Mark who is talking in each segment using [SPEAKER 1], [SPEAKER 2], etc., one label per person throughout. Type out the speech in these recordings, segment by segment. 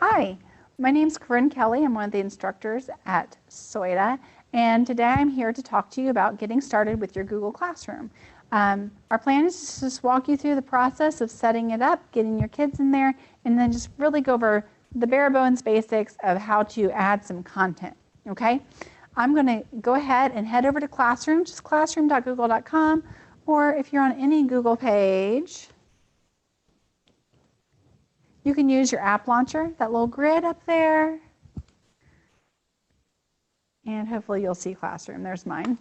[SPEAKER 1] Hi, my name is Corinne Kelly. I'm one of the instructors at SOIDA, and today I'm here to talk to you about getting started with your Google Classroom. Our plan is to just walk you through the process of setting it up, getting your kids in there, and then just really go over the bare bones basics of how to add some content, okay? I'm going to go ahead and head over to Classroom, just classroom.google.com, or if you're on any Google page, you can use your app launcher, that little grid up there. And hopefully you'll see Classroom. There's mine.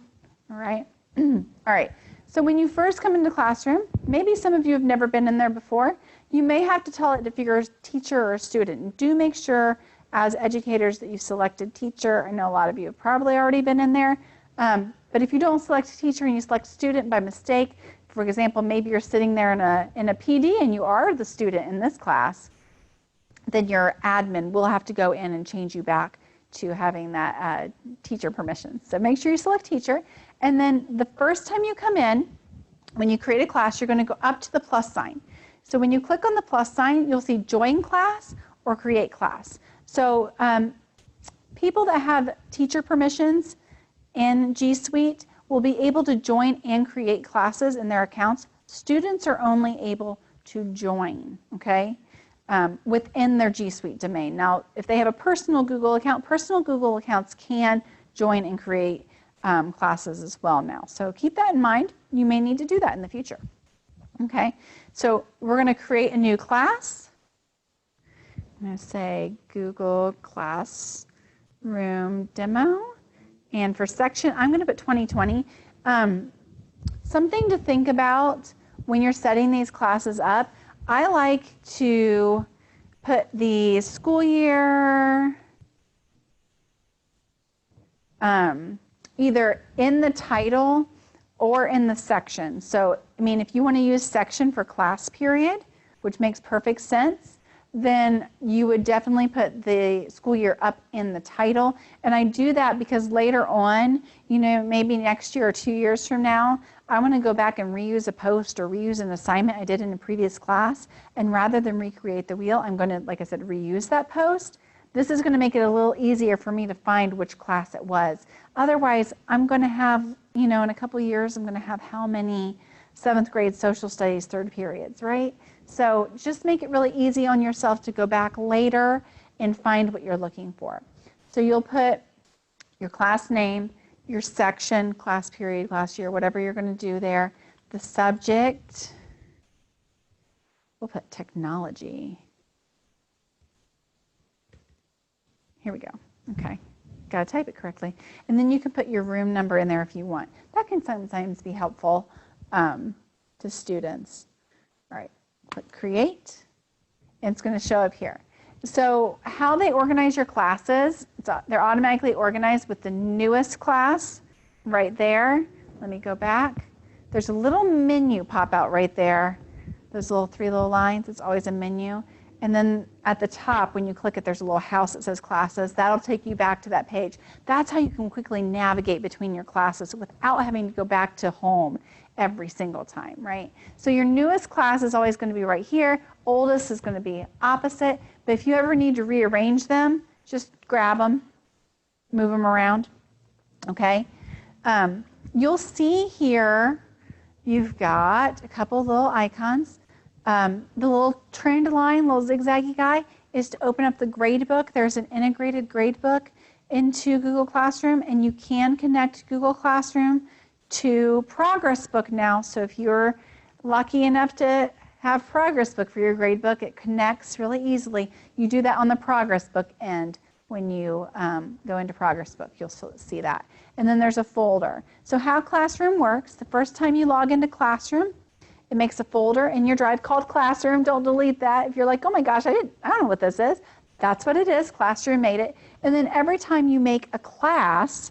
[SPEAKER 1] All right. All right. So when you first come into Classroom, maybe some of you have never been in there before. You may have to tell it if you're a teacher or a student. Do make sure as educators that you've selected teacher. I know a lot of you have probably already been in there. But if you don't select a teacher and you select student by mistake, for example, maybe you're sitting there in a PD and you are the student in this class, then your admin will have to go in and change you back to having that teacher permission. So make sure you select teacher. And then the first time you come in, when you create a class, you're going to go up to the plus sign. So when you click on the plus sign, you'll see join class or create class. So people that have teacher permissions in G Suite will be able to join and create classes in their accounts. Students are only able to join, okay? Within their G Suite domain. Now, if they have a personal Google account, personal Google accounts can join and create classes as well now. So keep that in mind. You may need to do that in the future. Okay, so we're going to create a new class. I'm going to say Google Classroom Demo. And for section, I'm going to put 2020. Something to think about when you're setting these classes up. I like to put the school year either in the title or in the section. So, I mean, if you want to use section for class period, which makes perfect sense, then you would definitely put the school year up in the title. And I do that because later on, you know, maybe next year or 2 years from now, I want to go back and reuse a post or reuse an assignment I did in a previous class. And rather than recreate the wheel, I'm going to, like I said, reuse that post. This is going to make it a little easier for me to find which class it was. Otherwise, I'm going to have, you know, in a couple years, I'm going to have how many 7th grade social studies third periods, right? So just make it really easy on yourself to go back later and find what you're looking for. So you'll put your class name, your section, class period, class year, whatever you're going to do there. The subject, we'll put technology. Here we go. Okay. Got to type it correctly. And then you can put your room number in there if you want. That can sometimes be helpful to students. All right. Click create, and it's going to show up here. So how they organize your classes, they're automatically organized with the newest class right there. Let me go back. There's a little menu pop out right there. Those little 3 little lines, it's always a menu. And then at the top, when you click it, there's a little house that says classes. That'll take you back to that page. That's how you can quickly navigate between your classes without having to go back to home every single time, right? So your newest class is always going to be right here. Oldest is going to be opposite. But if you ever need to rearrange them, just grab them, move them around, okay? You'll see here you've got a couple of little icons. The little trend line, little zigzaggy guy, is to open up the gradebook. There's an integrated gradebook into Google Classroom, and you can connect Google Classroom to Progress Book now. So if you're lucky enough to have Progress Book for your gradebook, it connects really easily. You do that on the Progress Book end. When you go into Progress Book, you'll see that. And then there's a folder. So how Classroom works, the first time you log into Classroom, it makes a folder in your drive called Classroom. Don't delete that. If you're like, oh my gosh, I don't know what this is. That's what it is. Classroom made it. And then every time you make a class,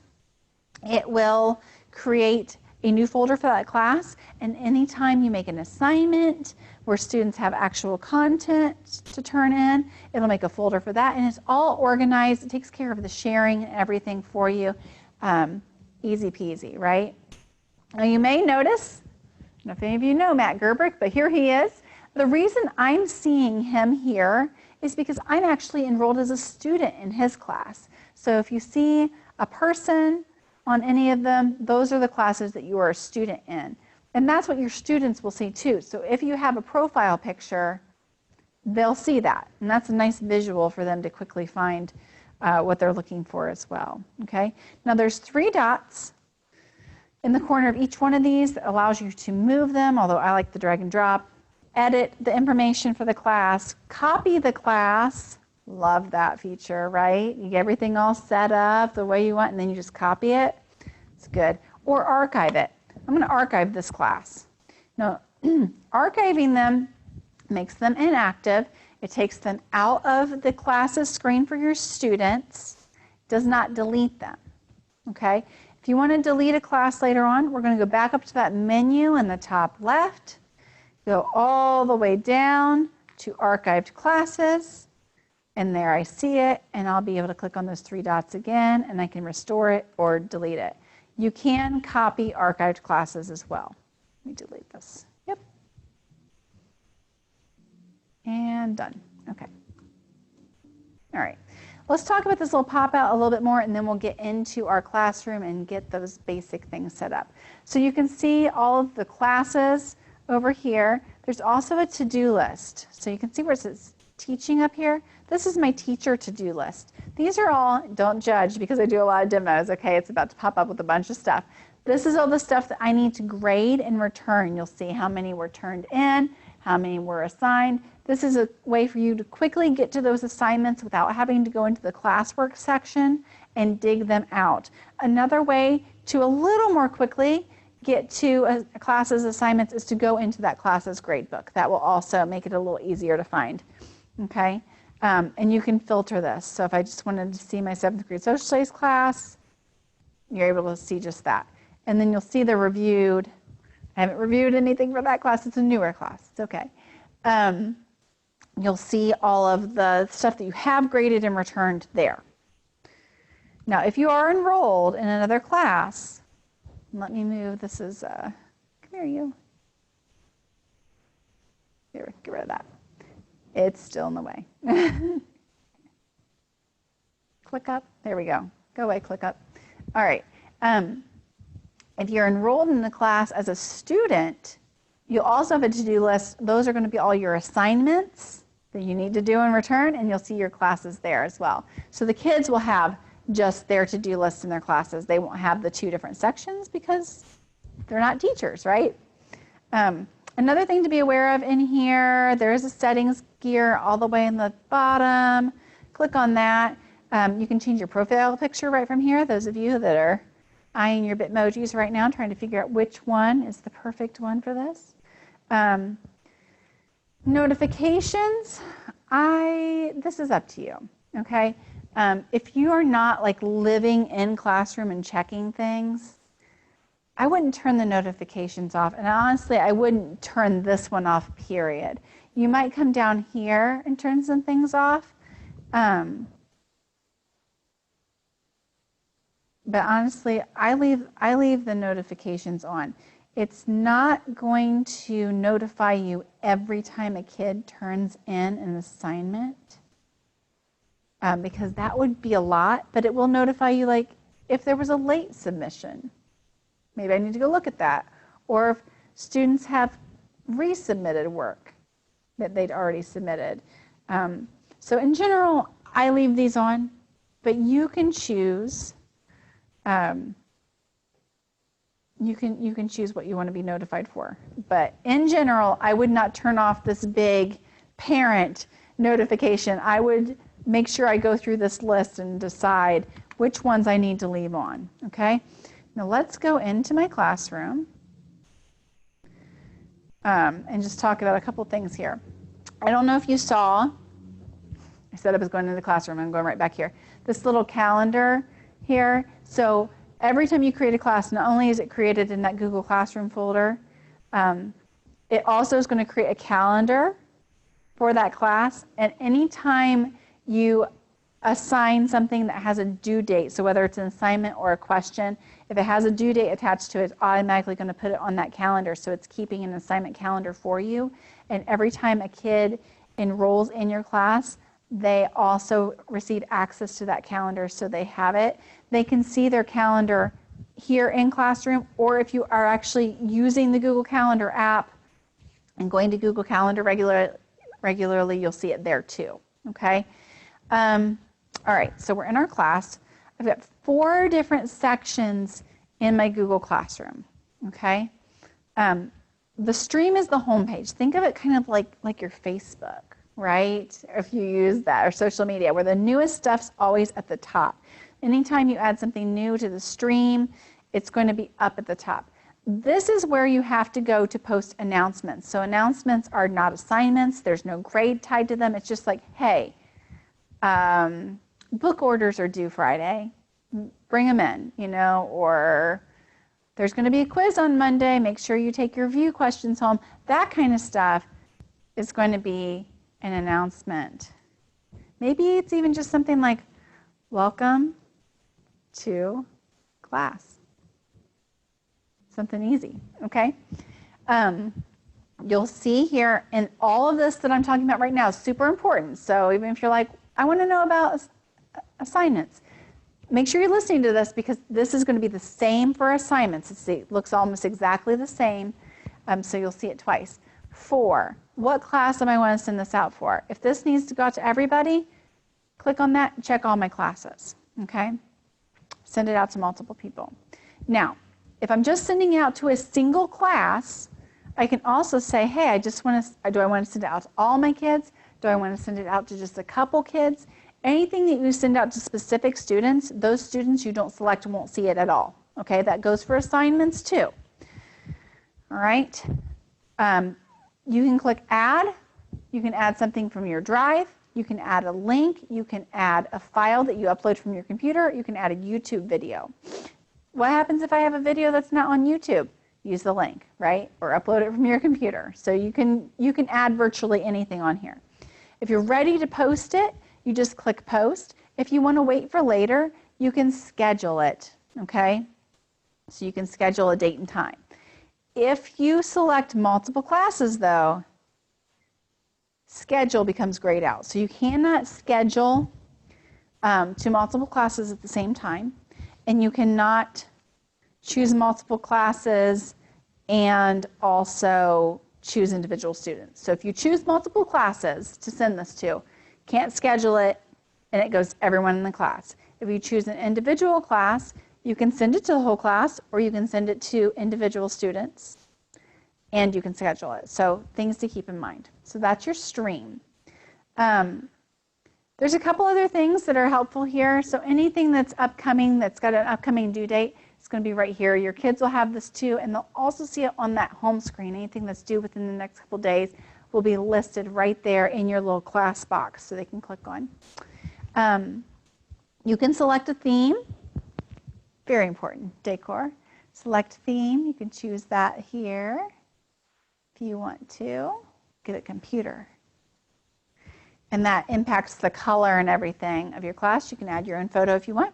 [SPEAKER 1] it will create a new folder for that class. And anytime you make an assignment where students have actual content to turn in, it'll make a folder for that. And it's all organized. It takes care of the sharing and everything for you. Easy peasy, right? Now you may notice, I don't know if any of you know Matt Gerbrick, but here he is. The reason I'm seeing him here is because I'm actually enrolled as a student in his class. So if you see a person on any of them, those are the classes that you are a student in. And that's what your students will see too. So if you have a profile picture, they'll see that. And that's a nice visual for them to quickly find what they're looking for as well. Okay. Now there's 3 dots in the corner of each one of these that allows you to move them, although I like the drag and drop. Edit the information for the class, copy the class. Love that feature, right? You get everything all set up the way you want, and then you just copy it. It's good. Or archive it. I'm going to archive this class. Now, archiving them makes them inactive. It takes them out of the classes screen for your students. Does not delete them. Okay? If you want to delete a class later on, we're going to go back up to that menu in the top left, go all the way down to archived classes, and there I see it, and I'll be able to click on those 3 dots again, and I can restore it or delete it. You can copy archived classes as well. Let me delete this. Yep. And done. Okay. All right. Let's talk about this little pop-out a little bit more, and then we'll get into our classroom and get those basic things set up. So you can see all of the classes over here. There's also a to-do list. So you can see where it says teaching up here. This is my teacher to-do list. These are all, don't judge because I do a lot of demos, okay? It's about to pop up with a bunch of stuff. This is all the stuff that I need to grade and return. You'll see how many were turned in, how many were assigned. This is a way for you to quickly get to those assignments without having to go into the classwork section and dig them out. Another way to a little more quickly get to a class's assignments is to go into that class's gradebook. That will also make it a little easier to find, okay? And you can filter this. So if I just wanted to see my 7th grade social studies class, you're able to see just that. And then you'll see the reviewed. I haven't reviewed anything for that class. It's a newer class. It's okay. You'll see all of the stuff that you have graded and returned there. Now, if you are enrolled in another class, let me move. This is, come here, you. Here, get rid of that. It's still in the way. Click up. There we go. Go away, click up. All right. If you're enrolled in the class as a student, you'll also have a to-do list. Those are going to be all your assignments that you need to do in return, and you'll see your classes there as well. So the kids will have just their to-do list in their classes. They won't have the 2 different sections because they're not teachers, right? Another thing to be aware of in here, there is a settings gear all the way in the bottom. Click on that. You can change your profile picture right from here. Those of you that are eyeing your Bitmojis right now, trying to figure out which one is the perfect one for this. Notifications, this is up to you, okay? If you are not like living in classroom and checking things, I wouldn't turn the notifications off. And honestly, I wouldn't turn this one off, period. You might come down here and turn some things off. But honestly, I leave the notifications on. It's not going to notify you every time a kid turns in an assignment, because that would be a lot, but it will notify you like if there was a late submission. Maybe I need to go look at that. Or if students have resubmitted work that they'd already submitted. So in general, I leave these on, but you can choose. You can choose what you want to be notified for. But in general, I would not turn off this big parent notification. I would make sure I go through this list and decide which ones I need to leave on. Okay? Now let's go into my classroom and just talk about a couple things here. I don't know if you saw, I said I was going into the classroom. I'm going right back here. This little calendar here. So every time you create a class, not only is it created in that Google Classroom folder, it also is going to create a calendar for that class. And anytime you assign something that has a due date, so whether it's an assignment or a question, if it has a due date attached to it, it's automatically going to put it on that calendar. So it's keeping an assignment calendar for you. And every time a kid enrolls in your class, they also receive access to that calendar, so they have it. They can see their calendar here in Classroom, or if you are actually using the Google Calendar app and going to Google Calendar regularly, you'll see it there too, okay? All right, so we're in our class. I've got 4 different sections in my Google Classroom, okay? The stream is the home page. Think of it kind of like your Facebook, right? If you use that, or social media, where the newest stuff's always at the top. Anytime you add something new to the stream, it's going to be up at the top. This is where you have to go to post announcements. So announcements are not assignments. There's no grade tied to them. It's just like, hey, book orders are due Friday. Bring them in, you know, or there's going to be a quiz on Monday. Make sure you take your review questions home. That kind of stuff is going to be an announcement. Maybe it's even just something like, welcome to class. Something easy, okay? You'll see here, and all of this that I'm talking about right now is super important. So even if you're like, I want to know about assignments, make sure you're listening to this, because this is going to be the same for assignments. It looks almost exactly the same, so you'll see it twice. 4, what class am I want to send this out for? If this needs to go out to everybody, click on that and check all my classes, okay? Send it out to multiple people. Now, if I'm just sending it out to a single class, I can also say, hey, do I want to send it out to all my kids? Do I want to send it out to just a couple kids? Anything that you send out to specific students, those students you don't select won't see it at all. Okay, that goes for assignments too. All right. You can click add. You can add something from your drive. You can add a link. You can add a file that you upload from your computer. You can add a YouTube video. What happens if I have a video that's not on YouTube? Use the link, right? Or upload it from your computer. So you can add virtually anything on here. If you're ready to post it, you just click post. If you want to wait for later, you can schedule it, okay? So you can schedule a date and time. If you select multiple classes though, schedule becomes grayed out. So you cannot schedule to multiple classes at the same time, and you cannot choose multiple classes and also choose individual students. So if you choose multiple classes to send this to, can't schedule it, and it goes to everyone in the class. If you choose an individual class, you can send it to the whole class, or you can send it to individual students, and you can schedule it. So things to keep in mind. So that's your stream. There's a couple other things that are helpful here. So anything that's upcoming, that's got an upcoming due date, it's going to be right here. Your kids will have this too, and they'll also see it on that home screen. Anything that's due within the next couple days will be listed right there in your little class box, so they can click on. You can select a theme. Very important, decor. Select theme. You can choose that here if you want to. Get a computer. And that impacts the color and everything of your class. You can add your own photo if you want.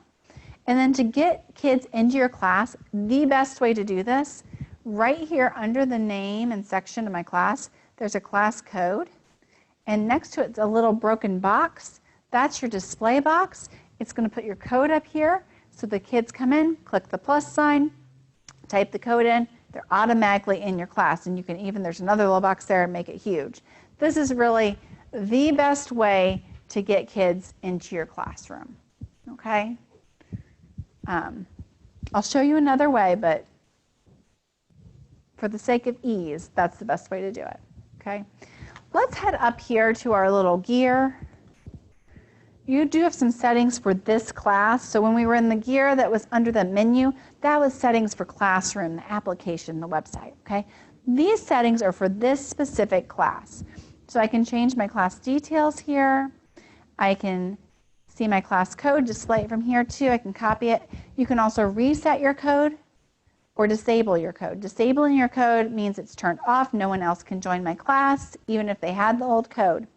[SPEAKER 1] And then to get kids into your class, the best way to do this, right here under the name and section of my class, there's a class code. And next to it's a little broken box. That's your display box. It's going to put your code up here. So the kids come in, click the plus sign, type the code in. They're automatically in your class. And you can even, there's another little box there, and make it huge. This is really the best way to get kids into your classroom, okay? I'll show you another way, but for the sake of ease, that's the best way to do it, okay? Let's head up here to our little gear. You do have some settings for this class. So when we were in the gear that was under the menu, that was settings for Classroom, the application, the website, okay? These settings are for this specific class. So I can change my class details here. I can see my class code, display it from here too. I can copy it. You can also reset your code or disable your code. Disabling your code means it's turned off. No one else can join my class, even if they had the old code.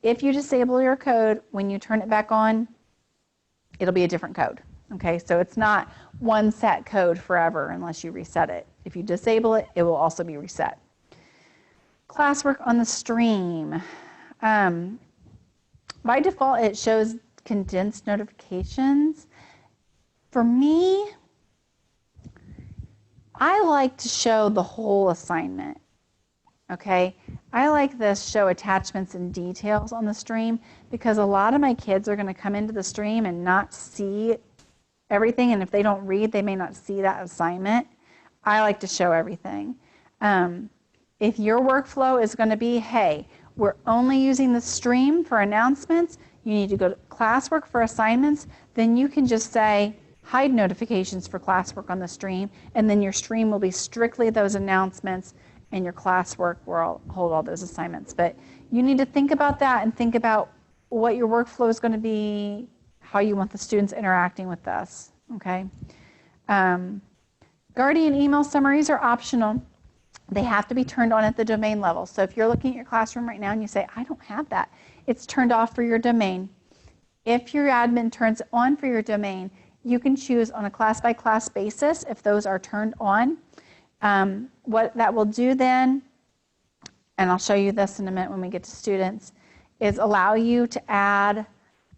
[SPEAKER 1] If you disable your code, when you turn it back on, it'll be a different code. Okay, so it's not one set code forever unless you reset it. If you disable it, it will also be reset. Classwork on the stream. By default, it shows condensed notifications. For me, I like to show the whole assignment. Okay, I like this show attachments and details on the stream because a lot of my kids are going to come into the stream and not see everything, and if they don't read, they may not see that assignment. I like to show everything. If your workflow is going to be, hey, we're only using the stream for announcements, you need to go to classwork for assignments, then you can just say hide notifications for classwork on the stream, and then your stream will be strictly those announcements, and your classwork will hold all those assignments. But you need to think about that and think about what your workflow is going to be, how you want the students interacting with this, okay? Guardian email summaries are optional. They have to be turned on at the domain level. So if you're looking at your classroom right now and you say, I don't have that, it's turned off for your domain. If your admin turns it on for your domain, you can choose on a class-by-class basis if those are turned on. What that will do then, and I'll show you this in a minute when we get to students, is allow you to add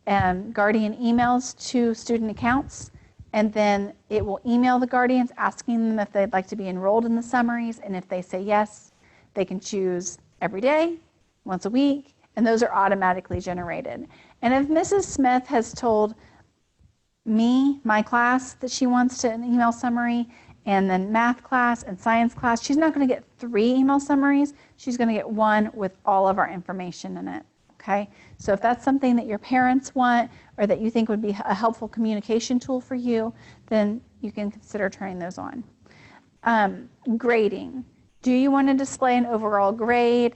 [SPEAKER 1] Guardian emails to student accounts, and then it will email the Guardians asking them if they'd like to be enrolled in the summaries, and if they say yes, they can choose every day, once a week, and those are automatically generated. And if Mrs. Smith has told me, my class, that she wants an email summary, and then math class and science class, she's not going to get 3 email summaries. She's going to get 1 with all of our information in it, okay? So if that's something that your parents want or that you think would be a helpful communication tool for you, then you can consider turning those on. Grading. Do you want to display an overall grade?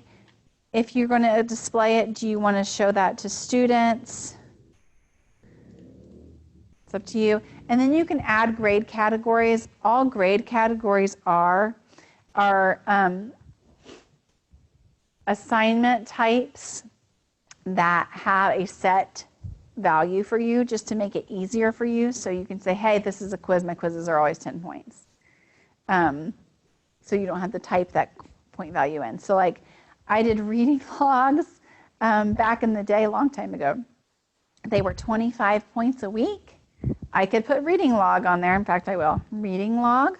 [SPEAKER 1] If you're going to display it, do you want to show that to students? It's up to you. And then you can add grade categories. All grade categories are assignment types that have a set value for you just to make it easier for you. So you can say, hey, this is a quiz. My quizzes are always 10 points. So you don't have to type that point value in. So like I did reading logs back in the day, a long time ago. They were 25 points a week. I could put reading log on there. In fact, I will. Reading log,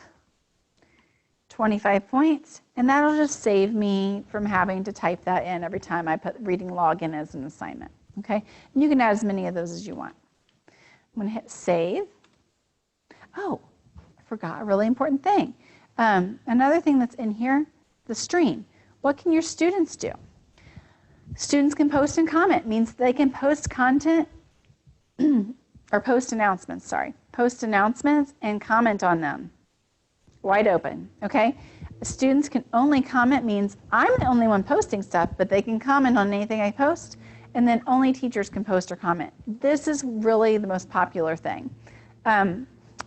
[SPEAKER 1] 25 points. And that'll just save me from having to type that in every time I put reading log in as an assignment. Okay? And you can add as many of those as you want. I'm going to hit save. Oh, I forgot a really important thing. Another thing that's in here, the stream. What can your students do? Students can post and comment. Means they can post content or post announcements, sorry. Post announcements and comment on them. Wide open, okay? Students can only comment means I'm the only one posting stuff, but they can comment on anything I post, and then only teachers can post or comment. This is really the most popular thing.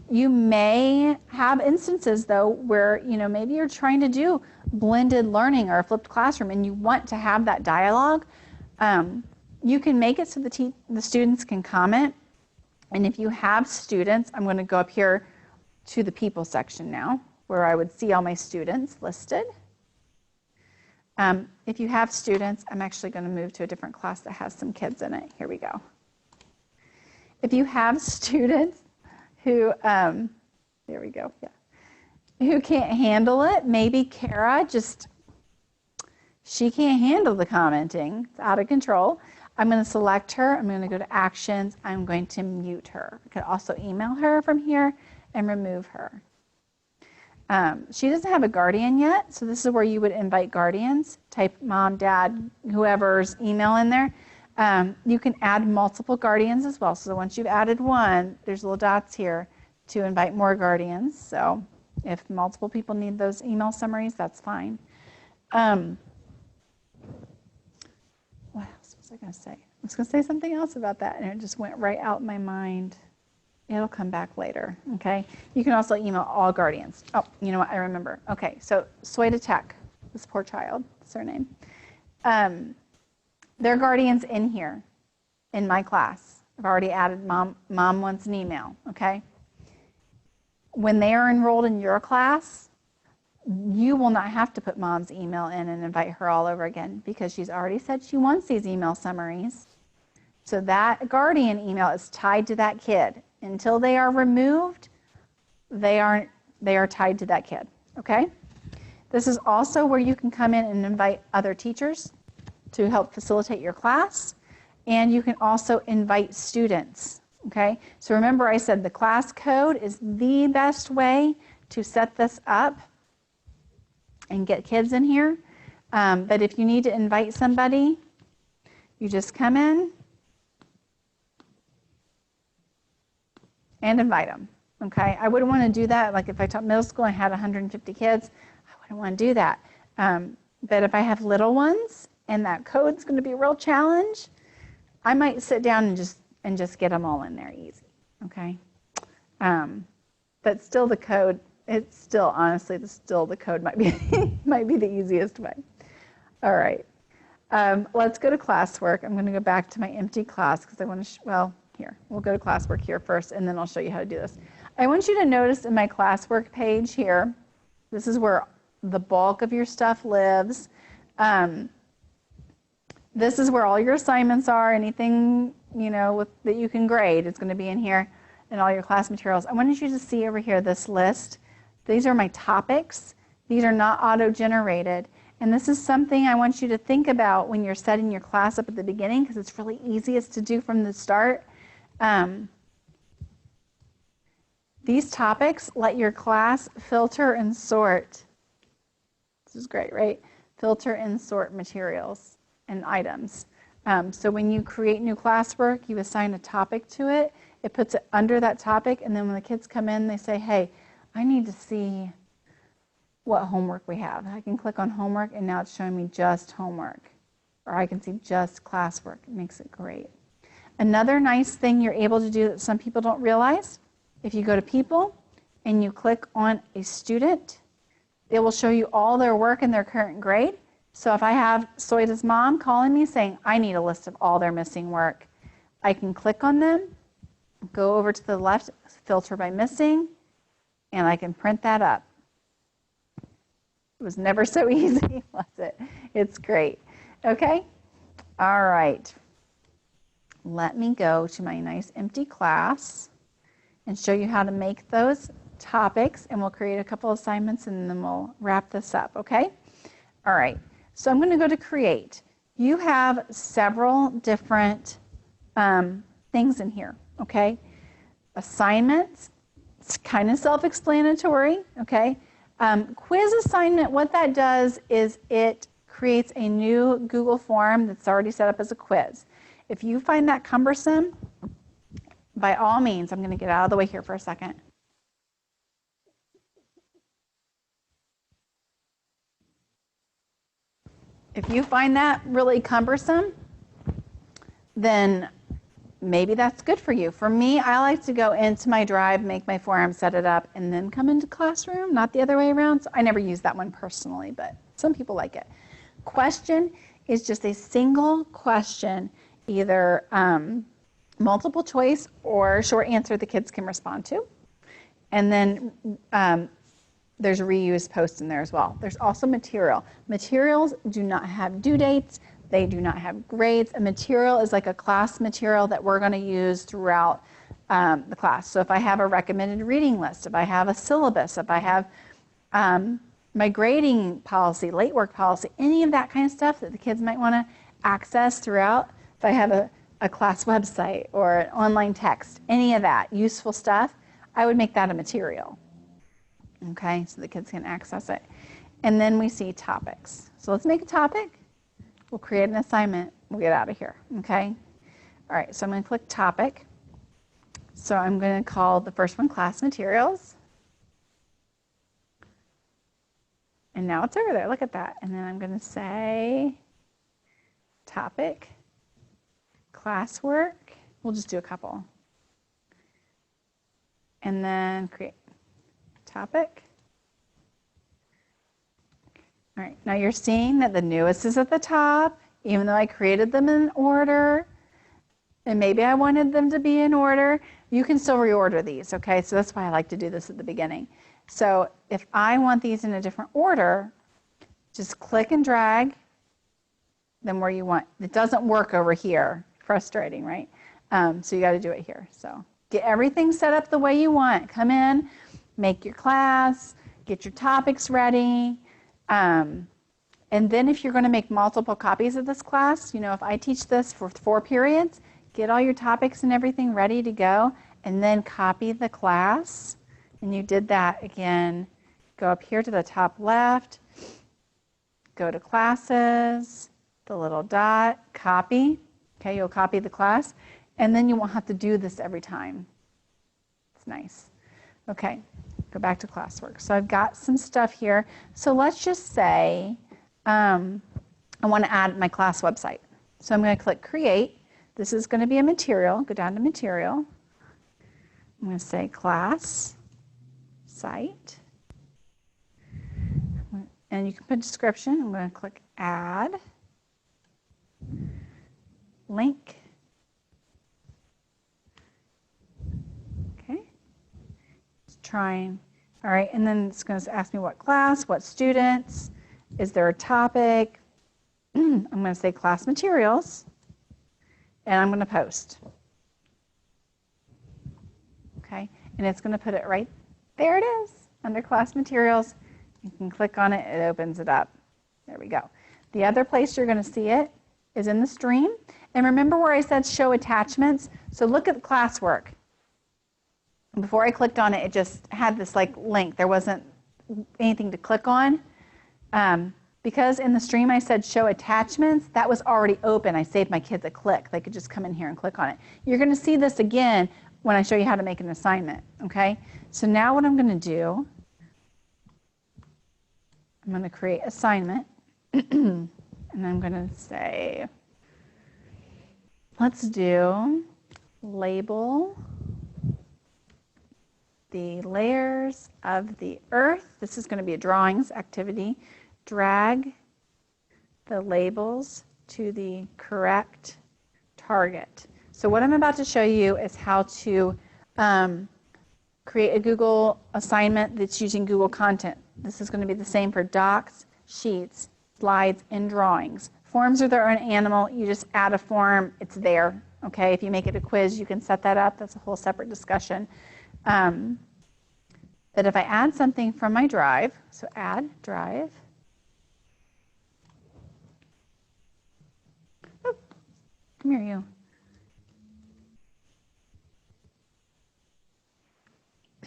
[SPEAKER 1] You may have instances, though, where maybe you're trying to do blended learning or a flipped classroom, and you want to have that dialogue. You can make it so the students can comment. And if you have students, I'm going to go up here to the people section now, where I would see all my students listed. If you have students, I'm actually going to move to a different class that has some kids in it. Here we go. If you have students who, there we go, yeah, who can't handle it, maybe Kara she can't handle the commenting. It's out of control. I'm going to select her. I'm going to go to actions. I'm going to mute her. I could also email her from here and remove her. She doesn't have a guardian yet, so this is where you would invite guardians. Type mom, dad, whoever's email in there. You can add multiple guardians as well. So once you've added one, there's little dots here to invite more guardians. So if multiple people need those email summaries, that's fine. What else was I going to say? I was going to say something else about that, and it just went right out my mind. It'll come back later, okay? You can also email all guardians. Oh, you know what? I remember. Okay, so Soida Tech, this poor child, surname. Their guardians in here, in my class. I've already added mom wants an email, okay? When they are enrolled in your class, you will not have to put mom's email in and invite her all over again because she's already said she wants these email summaries. So that guardian email is tied to that kid. Until they are removed, they are tied to that kid, okay? This is also where you can come in and invite other teachers to help facilitate your class, and you can also invite students, okay? So remember I said the class code is the best way to set this up and get kids in here, but if you need to invite somebody, you just come in and invite them, okay? I wouldn't want to do that, like if I taught middle school and had 150 kids, I wouldn't want to do that. But if I have little ones and that code's going to be a real challenge, I might sit down and just get them all in there easy, okay? But still the code, it's still, honestly, the code might be, might be the easiest way. All right, let's go to classwork. I'm going to go back to my empty class because I want to, well, here, we'll go to classwork here first, and then I'll show you how to do this. I want you to notice in my classwork page here, this is where the bulk of your stuff lives. This is where all your assignments are, anything, you know, that you can grade, it's going to be in here, and all your class materials. I wanted you to see over here this list. These are my topics. These are not auto-generated. And this is something I want you to think about when you're setting your class up at the beginning, because it's really easiest to do from the start. These topics let your class filter and sort. This is great, right? Filter and sort materials and items. So when you create new classwork, you assign a topic to it. It puts it under that topic, and then when the kids come in, they say, hey, I need to see what homework we have. I can click on homework, and now it's showing me just homework. Or I can see just classwork. It makes it great. Another nice thing you're able to do that some people don't realize, if you go to people and you click on a student, it will show you all their work and their current grade. So if I have Soida's mom calling me saying, I need a list of all their missing work, I can click on them, go over to the left, filter by missing, and I can print that up. It was never so easy, was it? It's great. Okay? All right. Let me go to my nice empty class and show you how to make those topics, and we'll create a couple assignments, and then we'll wrap this up, okay? All right. So I'm going to go to create. You have several different things in here, okay? Assignments, it's kind of self-explanatory, okay? Quiz assignment, what that does is it creates a new Google form that's already set up as a quiz. If you find that cumbersome, by all means, I'm going to get out of the way here for a second. If you find that really cumbersome, then maybe that's good for you. For me, I like to go into my drive, make my form, set it up, and then come into classroom, not the other way around. So I never use that one personally, but some people like it. Question is just a single question, either multiple choice or short answer the kids can respond to. And then there's a reuse post in there as well. There's also material. Materials do not have due dates. They do not have grades. A material is like a class material that we're going to use throughout the class. So if I have a recommended reading list, if I have a syllabus, if I have my grading policy, late work policy, any of that kind of stuff that the kids might want to access throughout, if I have a class website or an online text, any of that useful stuff, I would make that a material. Okay, so the kids can access it. And then we see topics. So let's make a topic. We'll create an assignment. We'll get out of here, okay? All right, so I'm going to click topic. So I'm going to call the first one class materials. And now it's over there. Look at that. And then I'm going to say topic, classwork. We'll just do a couple. And then create topic. All right, now you're seeing that the newest is at the top, even though I created them in order, and maybe I wanted them to be in order. You can still reorder these, okay? So that's why I like to do this at the beginning. So if I want these in a different order, just click and drag them where you want. It doesn't work over here. Frustrating, right? So you got to do it here. So get everything set up the way you want. Come in, make your class, get your topics ready. And then if you're going to make multiple copies of this class, if I teach this for 4 periods, get all your topics and everything ready to go, and then copy the class. And you did that again. Go up here to the top left, go to classes, the little dot, copy. Okay, you'll copy the class, and then you won't have to do this every time. It's nice. Okay, go back to classwork. So I've got some stuff here. So let's just say I want to add my class website. So I'm going to click Create. This is going to be a material. Go down to Material. I'm going to say Class Site. And you can put description. I'm going to click Add. Link. Okay. It's trying. All right, and then it's going to ask me what class, what students, is there a topic. I'm going to say class materials, and I'm going to post. Okay, and it's going to put it right there. It is under class materials. You can click on it, it opens it up. There we go. The other place you're going to see it is in the stream. And remember where I said show attachments? So look at the classwork. Before I clicked on it, it just had this like link. There wasn't anything to click on. Because in the stream I said show attachments, that was already open. I saved my kids a click. They could just come in here and click on it. You're going to see this again when I show you how to make an assignment. Okay? So now what I'm going to do, I'm going to create assignment. And I'm going to say, let's do label the layers of the earth. This is going to be a drawings activity. Drag the labels to the correct target. So what I'm about to show you is how to create a Google assignment that's using Google content. This is going to be the same for docs, sheets, slides, and drawings. Forms are their own animal. You just add a form, it's there. Okay, if you make it a quiz, you can set that up. That's a whole separate discussion. But if I add something from my drive, so add drive. Oh, come here, you.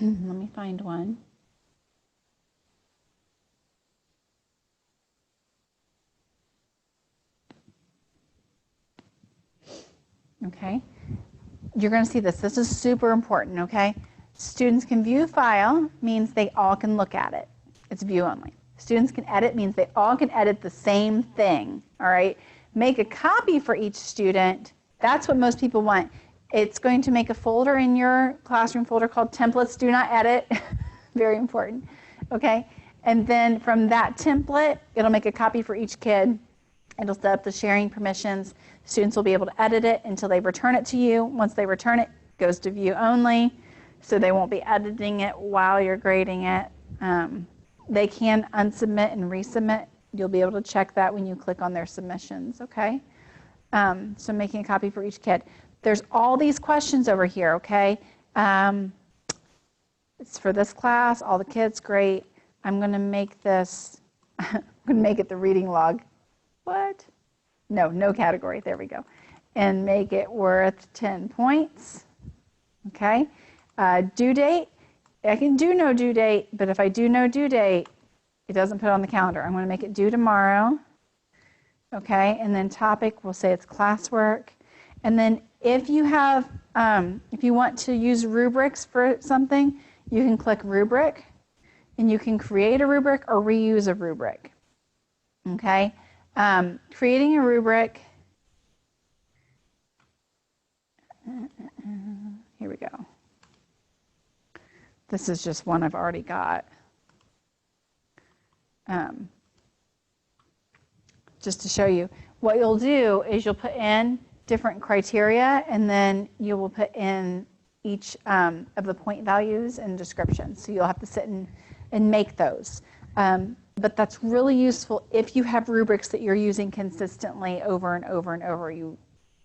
[SPEAKER 1] Let me find one. Okay, you're going to see this. This is super important, okay? Students can view file, means they all can look at it. It's view only. Students can edit, means they all can edit the same thing, all right? Make a copy for each student. That's what most people want. It's going to make a folder in your classroom folder called templates do not edit. Very important, okay? And then from that template, it'll make a copy for each kid. It'll set up the sharing permissions. Students will be able to edit it until they return it to you. Once they return it, it goes to view only, so they won't be editing it while you're grading it. They can unsubmit and resubmit. You'll be able to check that when you click on their submissions, okay? So making a copy for each kid. There's all these questions over here, okay? It's for this class, all the kids, great. I'm going to make this, I'm going to make it the reading log. What? No category. There we go. And make it worth 10 points. Okay. Due date. I can do no due date, but if I do no due date, it doesn't put it on the calendar. I'm going to make it due tomorrow. Okay. And then topic, we'll say it's classwork. And then if you have, if you want to use rubrics for something, you can click rubric, and you can create a rubric or reuse a rubric. Okay. Creating a rubric, here we go. This is just one I've already got. Just to show you, what you'll do is you'll put in different criteria, and then you will put in each of the point values and descriptions. So you'll have to sit and make those. But that's really useful if you have rubrics that you're using consistently over and over and over.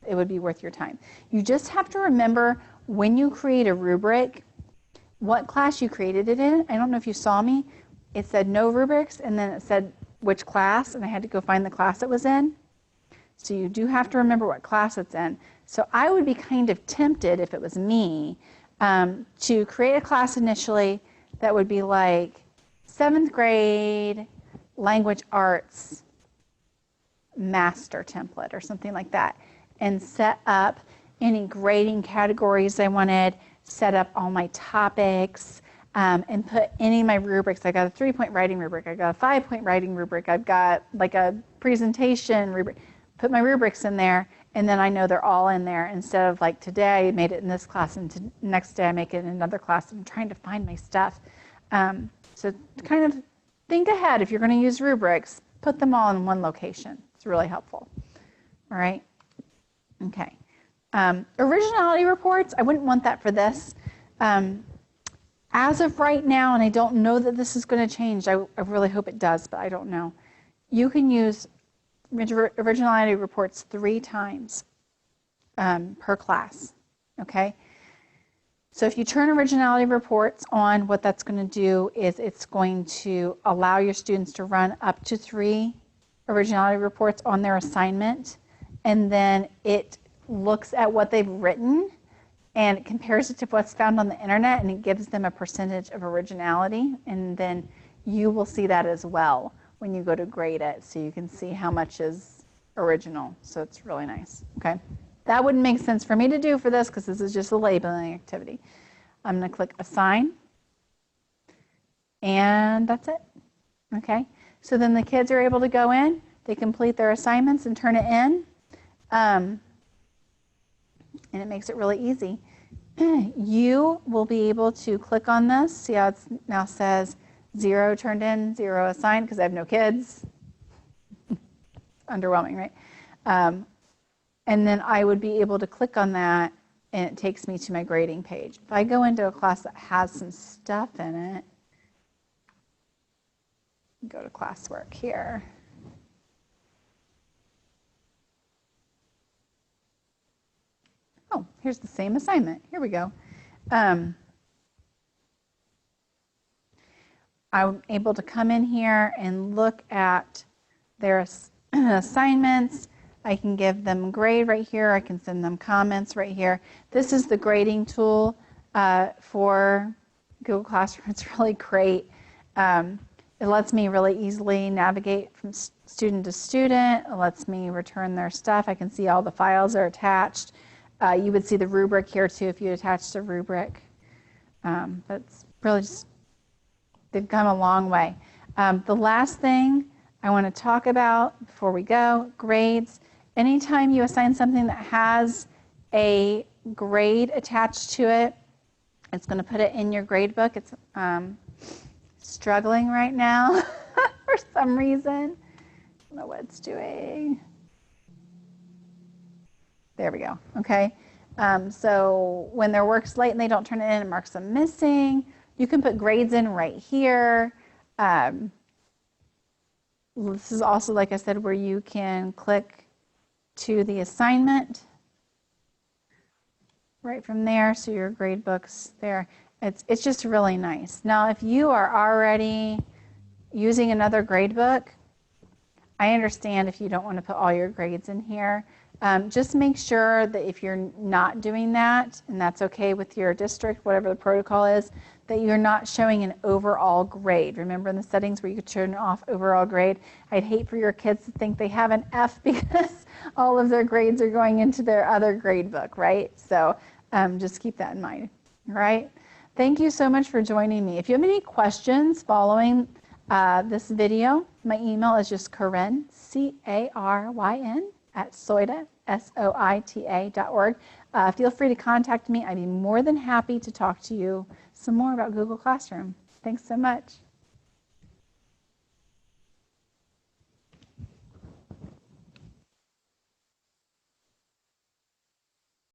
[SPEAKER 1] it would be worth your time. You just have to remember when you create a rubric, what class you created it in. I don't know if you saw me. It said no rubrics, and then it said which class, and I had to go find the class it was in. So you do have to remember what class it's in. So I would be kind of tempted, if it was me, to create a class initially that would be like 7th grade language arts master template or something like that, and set up any grading categories I wanted, set up all my topics, and put any of my rubrics. I got a 3-point writing rubric, I got a 5-point writing rubric, I've got like a presentation rubric. Put my rubrics in there, and then I know they're all in there, instead of like today I made it in this class and next day I make it in another class. I'm trying to find my stuff. So kind of think ahead. If you're going to use rubrics, put them all in one location. It's really helpful. All right. Okay. Originality reports, I wouldn't want that for this. As of right now, and I don't know that this is going to change, I really hope it does, but I don't know. You can use originality reports 3 times per class. Okay. So if you turn originality reports on, what that's going to do is it's going to allow your students to run up to 3 originality reports on their assignment, and then it looks at what they've written and it compares it to what's found on the internet, and it gives them a percentage of originality, and then you will see that as well when you go to grade it, so you can see how much is original. So it's really nice. Okay. That wouldn't make sense for me to do for this because this is just a labeling activity. I'm going to click Assign, and that's it. Okay. So then the kids are able to go in, they complete their assignments and turn it in, and it makes it really easy. You will be able to click on this. See how it now says 0 turned in, 0 assigned, because I have no kids. Underwhelming, right? And then I would be able to click on that, and it takes me to my grading page. If I go into a class that has some stuff in it, go to classwork here. Oh, here's the same assignment. Here we go. I'm able to come in here and look at their assignments. I can give them grade right here. I can send them comments right here. This is the grading tool for Google Classroom. It's really great. It lets me really easily navigate from student to student. It lets me return their stuff. I can see all the files are attached. You would see the rubric here too if you attached a rubric. That's really just, they've come a long way. The last thing I want to talk about before we go, grades. Anytime you assign something that has a grade attached to it, it's going to put it in your grade book. It's struggling right now for some reason. I don't know what it's doing. There we go. Okay. So when their work's late and they don't turn it in, it marks them missing. You can put grades in right here. This is also, like I said, where you can click to the assignment right from there. So your grade book's there. It's just really nice. Now, if you are already using another grade book, I understand if you don't want to put all your grades in here. Just make sure that if you're not doing that, and that's okay with your district, whatever the protocol is, that you're not showing an overall grade. Remember in the settings where you could turn off overall grade? I'd hate for your kids to think they have an F because all of their grades are going into their other grade book, right? So just keep that in mind, all right? Thank you so much for joining me. If you have any questions following this video, my email is just Caryn, C-A-R-Y-N, @soita, SOITA.org. Feel free to contact me. I'd be more than happy to talk to you some more about Google Classroom. Thanks so much.